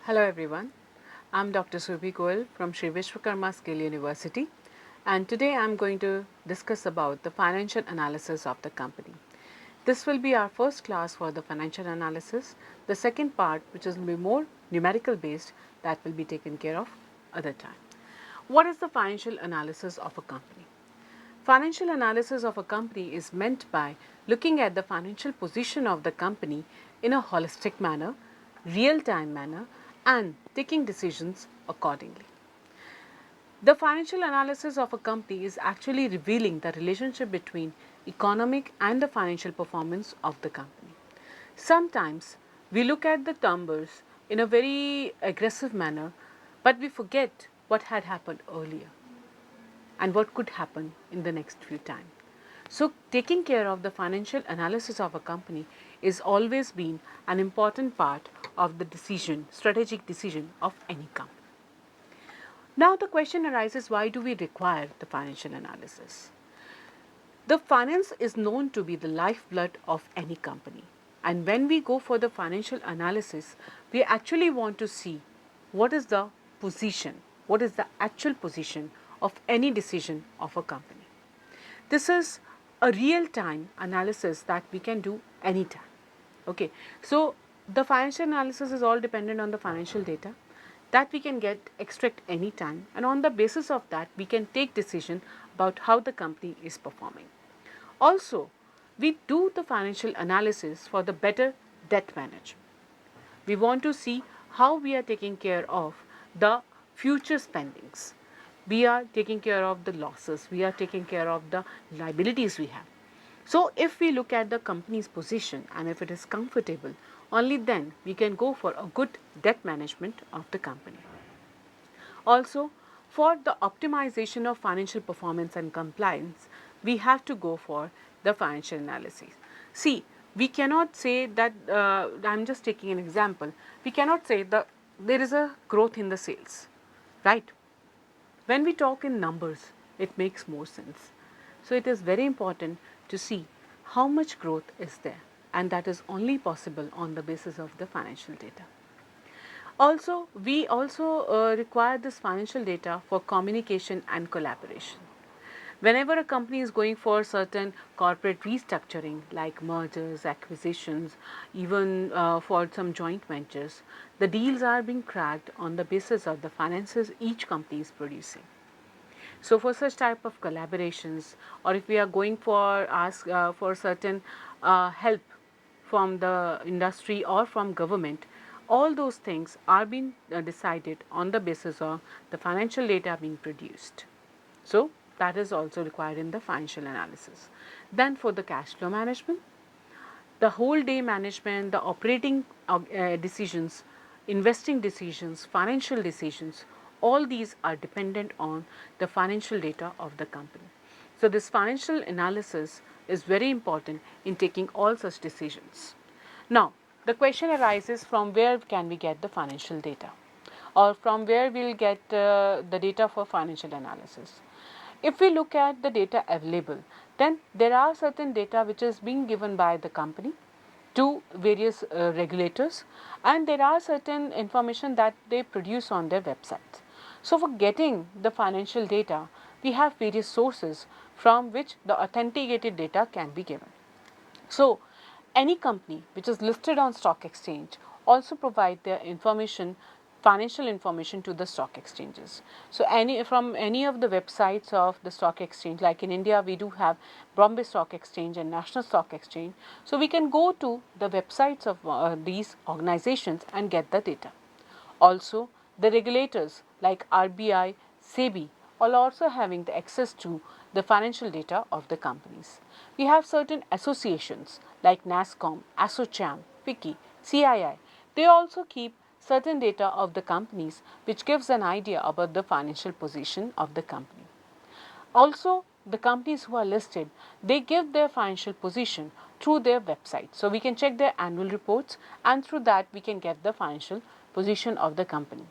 Hello everyone, I am Dr. Surbhi Goyal from Shri Vishwakarma Skill University, and today I am going to discuss about the financial analysis of the company. This will be our first class for the financial analysis. The second part, which will be more numerical based, that will be taken care of other time. What is the financial analysis of a company? Financial analysis of a company is meant by looking at the financial position of the company in a holistic manner, real time manner, and taking decisions accordingly. The financial analysis of a company is actually revealing the relationship between economic and the financial performance of the company. Sometimes we look at the numbers in a very aggressive manner, but we forget what had happened earlier and what could happen in the next few time. So taking care of the financial analysis of a company is always been an important part of the decision, strategic decision of any company. Now the question arises, why do we require the financial analysis? The finance is known to be the lifeblood of any company. And when we go for the financial analysis, we actually want to see what is the position, what is the actual position of any decision of a company. This is a real time analysis that we can do anytime. Okay, so the financial analysis is all dependent on the financial data that we can extract anytime, and on the basis of that we can take decision about how the company is performing. Also, we do the financial analysis for the better debt management. We want to see how we are taking care of the future spendings. We are taking care of the losses. We are taking care of the liabilities we have. So, if we look at the company's position and if it is comfortable, only then we can go for a good debt management of the company. Also, for the optimization of financial performance and compliance, we have to go for the financial analysis. See, we cannot say that, I am just taking an example, we cannot say that there is a growth in the sales, right? When we talk in numbers, it makes more sense. So it is very important to see how much growth is there, and that is only possible on the basis of the financial data. Also, we also require this financial data for communication and collaboration. Whenever a company is going for certain corporate restructuring like mergers, acquisitions, even for some joint ventures, the deals are being cracked on the basis of the finances each company is producing. So for such type of collaborations, or if we are going for ask for certain help from the industry or from government, all those things are being decided on the basis of the financial data being produced. So that is also required in the financial analysis. Then for the cash flow management, the whole day management, the operating decisions, investing decisions, financial decisions, all these are dependent on the financial data of the company. So this financial analysis is very important in taking all such decisions. Now, the question arises, from where can we get the financial data, or from where we will get the data for financial analysis? If we look at the data available, then there are certain data which is being given by the company to various regulators, and there are certain information that they produce on their websites. So for getting the financial data, we have various sources from which the authenticated data can be given. So any company which is listed on stock exchange also provide their information, financial information, to the stock exchanges. So from any of the websites of the stock exchange, like in India we do have Bombay Stock Exchange and National Stock Exchange, so we can go to the websites of these organizations and get the data. Also, the regulators like RBI, SEBI are also having the access to the financial data of the companies. We have certain associations like NASSCOM, ASSOCHAM, FICCI, CII. They also keep certain data of the companies which gives an idea about the financial position of the company. Also, the companies who are listed, they give their financial position through their website. So we can check their annual reports, and through that we can get the financial position of the company.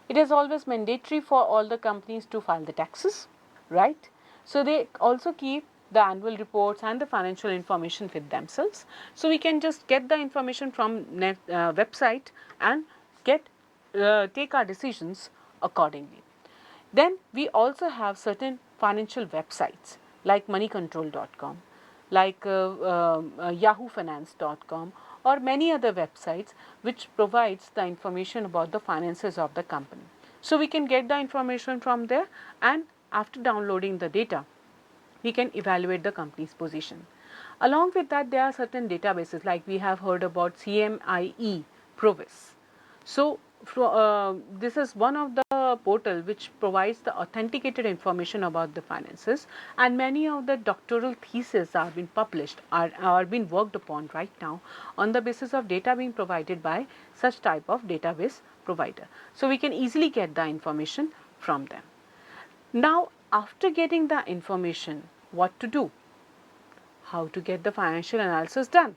It is always mandatory for all the companies to file the taxes, right? So they also keep the annual reports and the financial information with themselves. So we can just get the information from website and get take our decisions accordingly. Then we also have certain financial websites like moneycontrol.com, like yahoofinance.com, or many other websites which provides the information about the finances of the company. So we can get the information from there, and after downloading the data, we can evaluate the company's position. Along with that, there are certain databases like we have heard about CMIE Provis. So this is one of the portal which provides the authenticated information about the finances, and many of the doctoral theses are being published, are being worked upon right now on the basis of data being provided by such type of database provider. So we can easily get the information from them. Now, after getting the information, what to do? How to get the financial analysis done?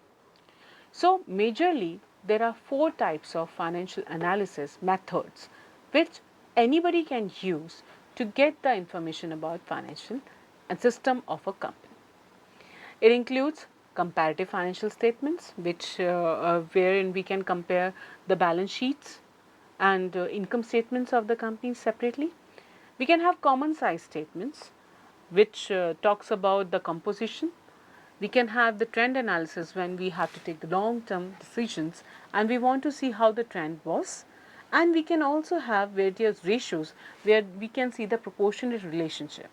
So, majorly there are 4 types of financial analysis methods which anybody can use to get the information about financial and system of a company. It includes comparative financial statements, which wherein we can compare the balance sheets and income statements of the companies separately. We can have common size statements, which talks about the composition. We can have the trend analysis when we have to take the long term decisions and we want to see how the trend was. And we can also have various ratios where we can see the proportionate relationship.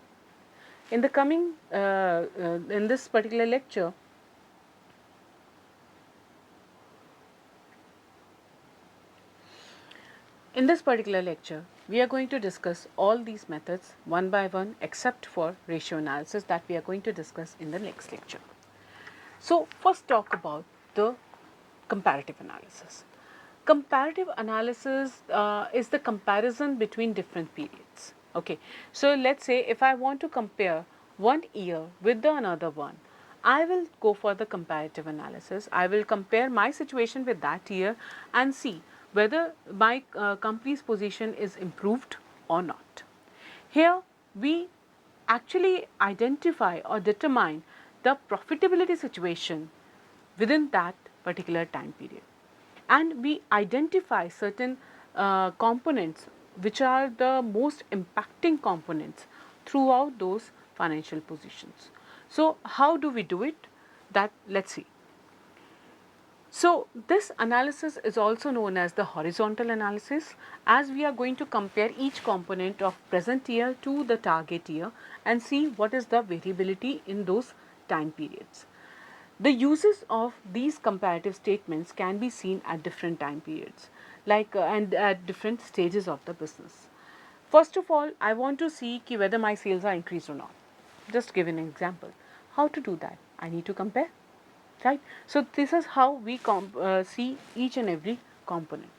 In the coming, in this particular lecture, we are going to discuss all these methods one by one except for ratio analysis that we are going to discuss in the next lecture. So, first talk about the comparative analysis. Comparative analysis is the comparison between different periods. Okay. So, let us say if I want to compare one year with the another one, I will go for the comparative analysis. I will compare my situation with that year and see whether my company's position is improved or not. Here we actually identify or determine the profitability situation within that particular time period, and we identify certain components which are the most impacting components throughout those financial positions. So, how do we do it? That let us see. So, this analysis is also known as the horizontal analysis, as we are going to compare each component of present year to the target year and see what is the variability in those time periods. The uses of these comparative statements can be seen at different time periods, like and at different stages of the business. First of all, I want to see whether my sales are increased or not. Just give an example. How to do that? I need to compare, right? So this is how we see each and every component.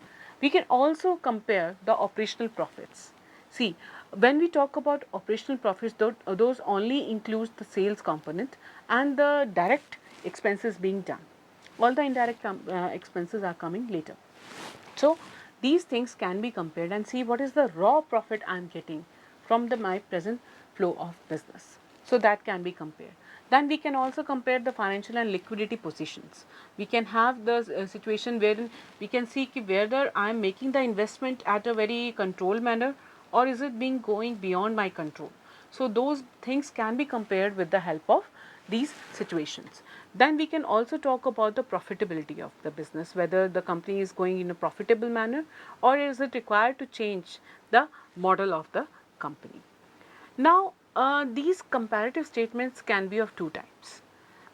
We can also compare the operational profits. See, when we talk about operational profits, those only includes the sales component and the direct expenses being done. All the indirect expenses are coming later. So these things can be compared and see what is the raw profit I am getting from my present flow of business. So that can be compared. Then we can also compare the financial and liquidity positions. We can have the situation wherein we can see whether I am making the investment at a very controlled manner or is it being going beyond my control. So those things can be compared with the help of these situations. Then we can also talk about the profitability of the business, whether the company is going in a profitable manner or is it required to change the model of the company. Now, these comparative statements can be of 2 types.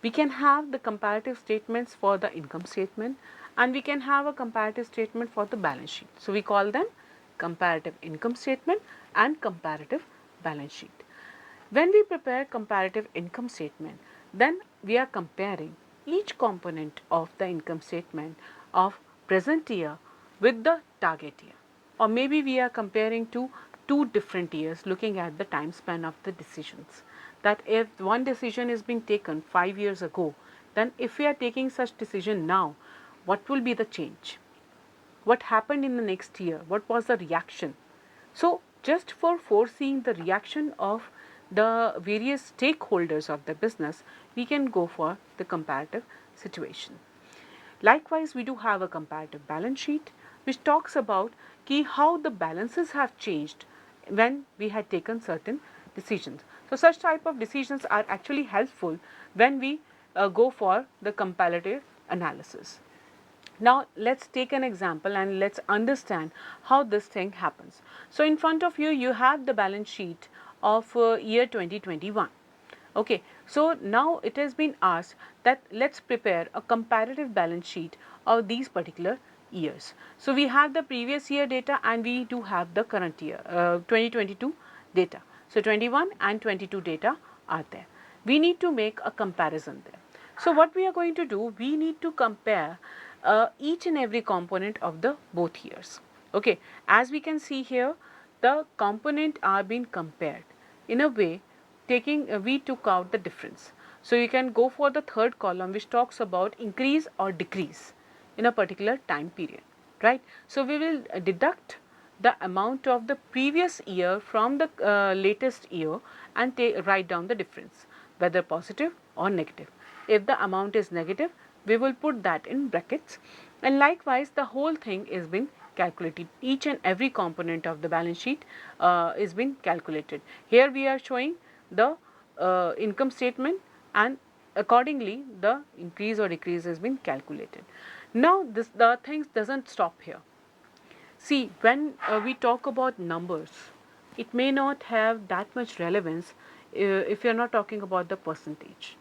We can have the comparative statements for the income statement and we can have a comparative statement for the balance sheet. So, we call them comparative income statement and comparative balance sheet. When we prepare comparative income statement, then we are comparing each component of the income statement of present year with the target year, or maybe we are comparing to 2 different years looking at the time span of the decisions. That if one decision is being taken 5 years ago, then if we are taking such decision now, what will be the change? What happened in the next year? What was the reaction? So, just for foreseeing the reaction of the various stakeholders of the business, we can go for the comparative situation. Likewise, we do have a comparative balance sheet, which talks about how the balances have changed when we had taken certain decisions. So such type of decisions are actually helpful when we go for the comparative analysis. Now let's take an example and let's understand how this thing happens. So in front of you, you have the balance sheet of year 2021. Okay, so now it has been asked that let's prepare a comparative balance sheet of these particular years. So we have the previous year data and we do have the current year 2022 data. So 21 and 22 data are there. We need to make a comparison there. So what we are going to do, we need to compare each and every component of the both years. Okay, as we can see here, the component are being compared in a way taking we took out the difference. So you can go for the third column which talks about increase or decrease in a particular time period, right? So we will deduct the amount of the previous year from the latest year and write down the difference, whether positive or negative. If the amount is negative, we will put that in brackets, and likewise the whole thing is been calculated. Each and every component of the balance sheet is been calculated. Here we are showing the income statement, and accordingly the increase or decrease has been calculated. Now the things doesn't stop here. See, when we talk about numbers, it may not have that much relevance if you are not talking about the percentage.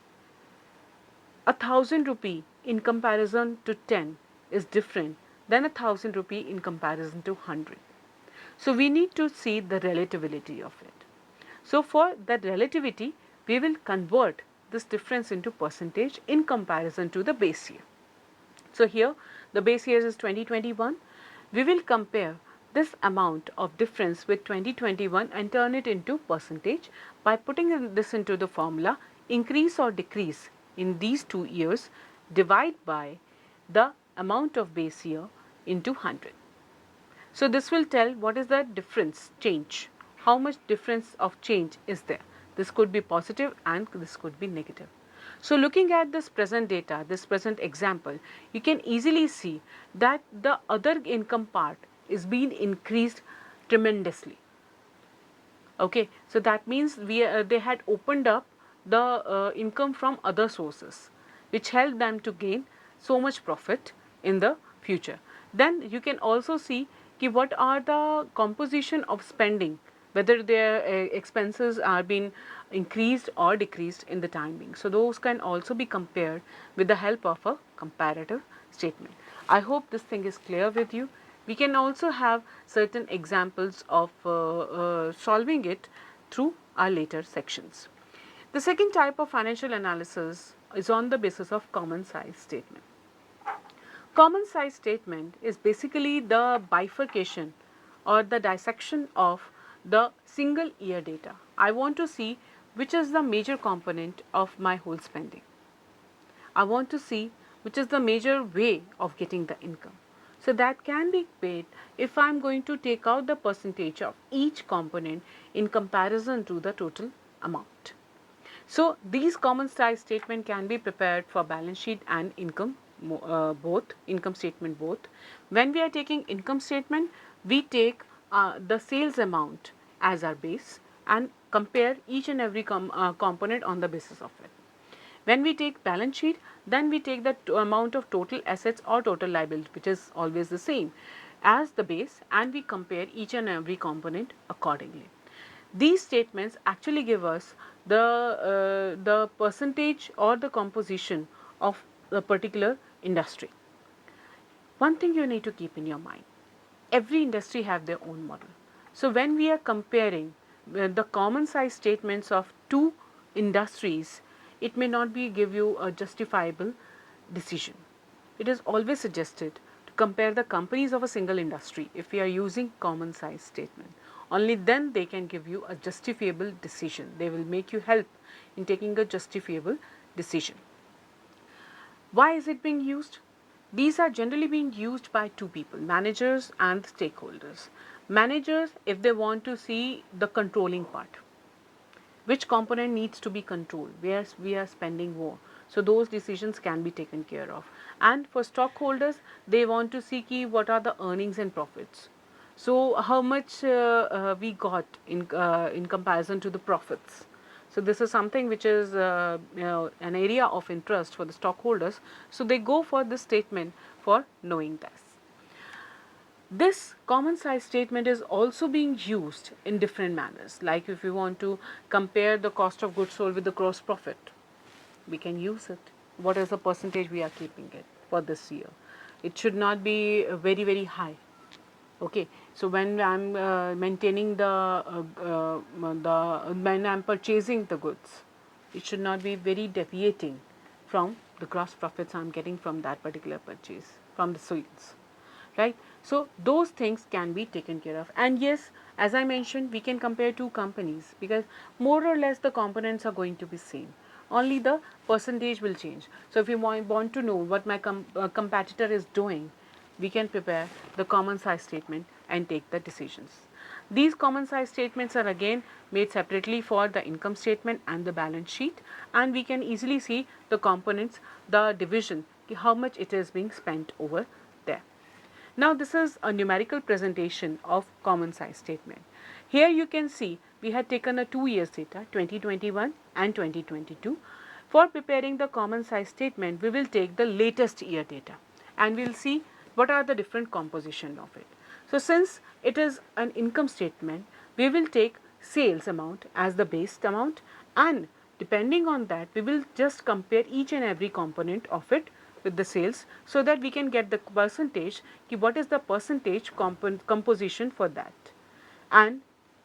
1,000 rupee in comparison to 10 is different than 1,000 rupee in comparison to 100. So we need to see the relativity of it. So for that relativity, we will convert this difference into percentage in comparison to the base year. So here the base year is 2021. We will compare this amount of difference with 2021 and turn it into percentage by putting this into the formula increase or decrease in these 2 years divide by the amount of base year into 100. So this will tell what is the difference change, how much difference of change is there. This could be positive and this could be negative. So looking at this present data, this present example, you can easily see that the other income part is being increased tremendously. Okay, so that means they had opened up the income from other sources, which helped them to gain so much profit in the future. Then you can also see what are the composition of spending, whether their expenses are being increased or decreased in the time being. So those can also be compared with the help of a comparative statement. I hope this thing is clear with you. We can also have certain examples of solving it through our later sections. The second type of financial analysis is on the basis of common size statement. Common size statement is basically the bifurcation or the dissection of the single year data. I want to see which is the major component of my whole spending. I want to see which is the major way of getting the income. So that can be paid if I am going to take out the percentage of each component in comparison to the total amount. So these common size statement can be prepared for balance sheet and income both, income statement both. When we are taking income statement, we take the sales amount as our base and compare each and every component on the basis of it. When we take balance sheet, then we take the amount of total assets or total liability, which is always the same, as the base, and we compare each and every component accordingly. These statements actually give us the percentage or the composition of a particular industry. One thing you need to keep in your mind, every industry have their own model. So when we are comparing the common size statements of two industries, it may not be give you a justifiable decision. It is always suggested to compare the companies of a single industry if we are using common size statement. Only then they can give you a justifiable decision. They will make you help in taking a justifiable decision. Why is it being used? These are generally being used by two people, managers and stakeholders. Managers, if they want to see the controlling part, which component needs to be controlled, where we are spending more. So those decisions can be taken care of. And for stockholders, they want to see what are the earnings and profits. So how much we got in comparison to the profits. So this is something which is an area of interest for the stockholders. So they go for this statement for knowing this. This common size statement is also being used in different manners. Like if you want to compare the cost of goods sold with the gross profit, we can use it. What is the percentage we are keeping it for this year? It should not be very, very high. Okay, so when I'm maintaining when I'm purchasing the goods, it should not be very deviating from the gross profits I'm getting from that particular purchase, from the sales, right? So those things can be taken care of. And yes, as I mentioned, we can compare two companies because more or less the components are going to be same. Only the percentage will change. So if you want to know what my competitor is doing, we can prepare the common size statement and take the decisions. These common size statements are again made separately for the income statement and the balance sheet, and we can easily see the components, the division, how much it is being spent over there. Now this is a numerical presentation of common size statement. Here you can see we had taken a 2 years data, 2021 and 2022. For preparing the common size statement, we will take the latest year data and we will see what are the different composition of it. So since it is an income statement, we will take sales amount as the base amount, and depending on that we will just compare each and every component of it with the sales so that we can get the percentage, what is the percentage composition for that. And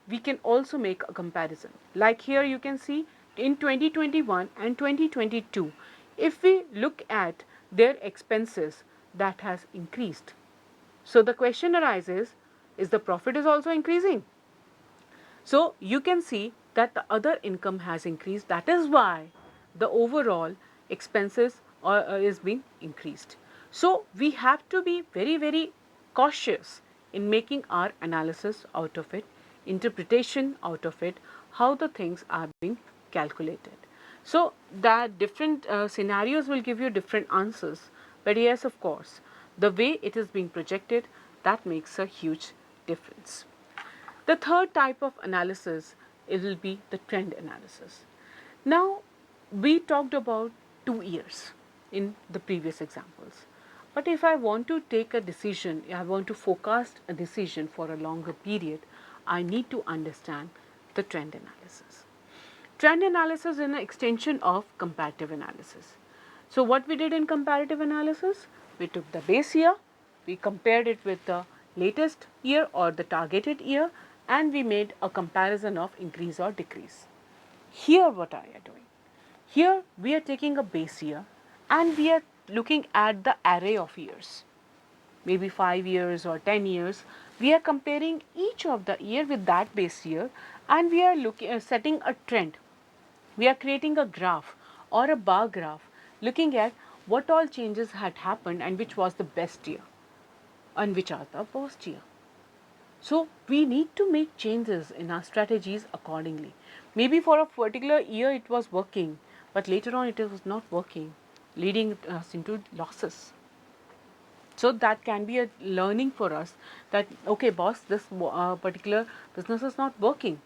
we can also make a comparison. Like here you can see in 2021 and 2022, if we look at their expenses, that has increased. So the question arises, is the profit is also increasing? So you can see that the other income has increased. That is why the overall expenses is being increased. So we have to be very, very cautious in making our analysis out of it, interpretation out of it, how the things are being calculated. So that different scenarios will give you different answers. But yes, of course, the way it is being projected, that makes a huge difference. The third type of analysis, it will be the trend analysis. Now, we talked about 2 years in the previous examples. But if I want to take a decision, I want to forecast a decision for a longer period, I need to understand the trend analysis. Trend analysis is an extension of comparative analysis. So what we did in comparative analysis, we took the base year, we compared it with the latest year or the targeted year, and we made a comparison of increase or decrease. Here what are you doing? Here we are taking a base year and we are looking at the array of years, maybe 5 years or 10 years. We are comparing each of the year with that base year, and we are setting a trend. We are creating a graph or a bar graph looking at what all changes had happened and which was the best year and which are the worst year. So we need to make changes in our strategies accordingly. Maybe for a particular year it was working, but later on it was not working, leading us into losses. So that can be a learning for us that, okay boss, this particular business is not working.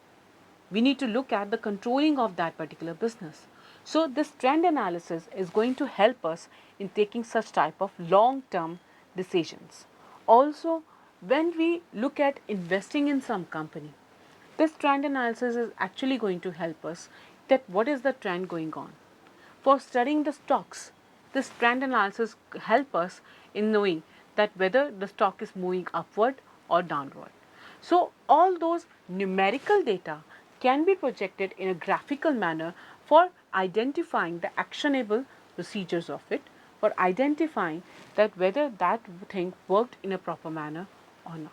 We need to look at the controlling of that particular business. So this trend analysis is going to help us in taking such type of long-term decisions. Also, when we look at investing in some company, this trend analysis is actually going to help us that what is the trend going on. For studying the stocks, this trend analysis help us in knowing that whether the stock is moving upward or downward. So all those numerical data can be projected in a graphical manner for identifying the actionable procedures of it, for identifying that whether that thing worked in a proper manner or not.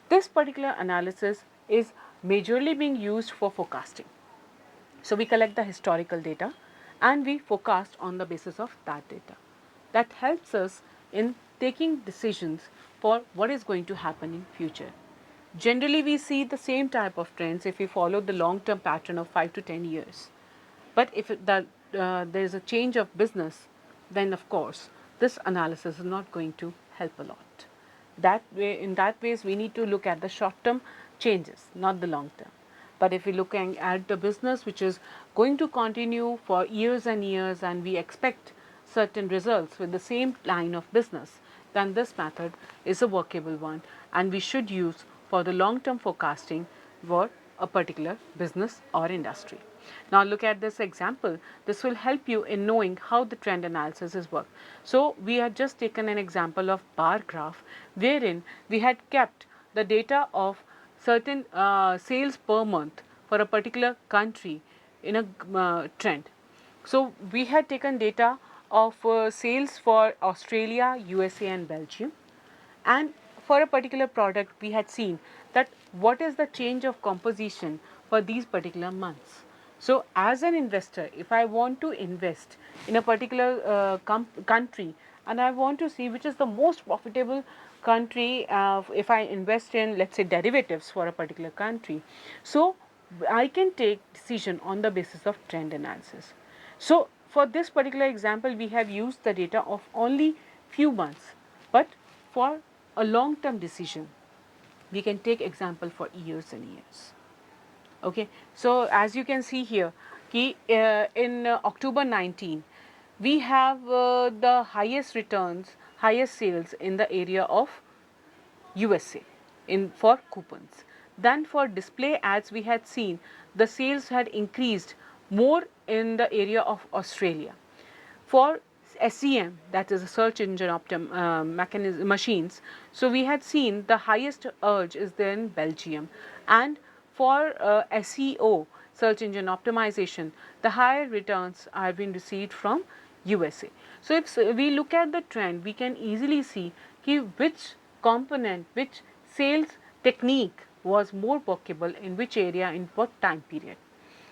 This particular analysis is majorly being used for forecasting. So we collect the historical data and we forecast on the basis of that data. That helps us in taking decisions for what is going to happen in future. Generally we see the same type of trends if we follow the long term pattern of 5 to 10 years. But if the there is a change of business, then of course this analysis is not going to help a lot. That way, in that ways, we need to look at the short term changes, not the long term. But if we're looking at the business which is going to continue for years and years, and we expect certain results with the same line of business, then this method is a workable one, and we should use for the long term forecasting for a particular business or industry. Now look at this example. This will help you in knowing how the trend analysis is worked. So we had just taken an example of bar graph, wherein we had kept the data of certain sales per month for a particular country in a trend. So we had taken data of sales for Australia, USA and Belgium, and for a particular product we had seen that what is the change of composition for these particular months. So as an investor, if I want to invest in a particular country, and I want to see which is the most profitable country, if I invest in, let's say, derivatives for a particular country, so I can take decision on the basis of trend analysis. So for this particular example, we have used the data of only few months, but for a long term decision we can take example for years and years. Okay, so as you can see here, in October 19 we have the highest returns, highest sales in the area of USA in for coupons. Then for display ads we had seen the sales had increased more in the area of Australia. For SEM, that is a search engine machines, so we had seen the highest urge is there in Belgium, and for SEO, search engine optimization, the higher returns are being received from USA. So if we look at the trend, we can easily see which component, which sales technique was more workable in which area in what time period.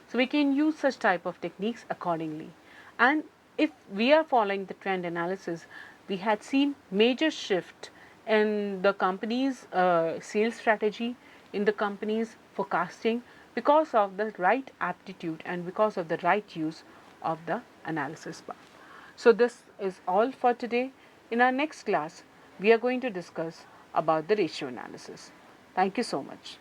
So we can use such type of techniques accordingly. And if we are following the trend analysis, we had seen major shift in the company's sales strategy, in the company's forecasting, because of the right aptitude and because of the right use of the analysis bar. So this is all for today. In our next class, we are going to discuss about the ratio analysis. Thank you so much.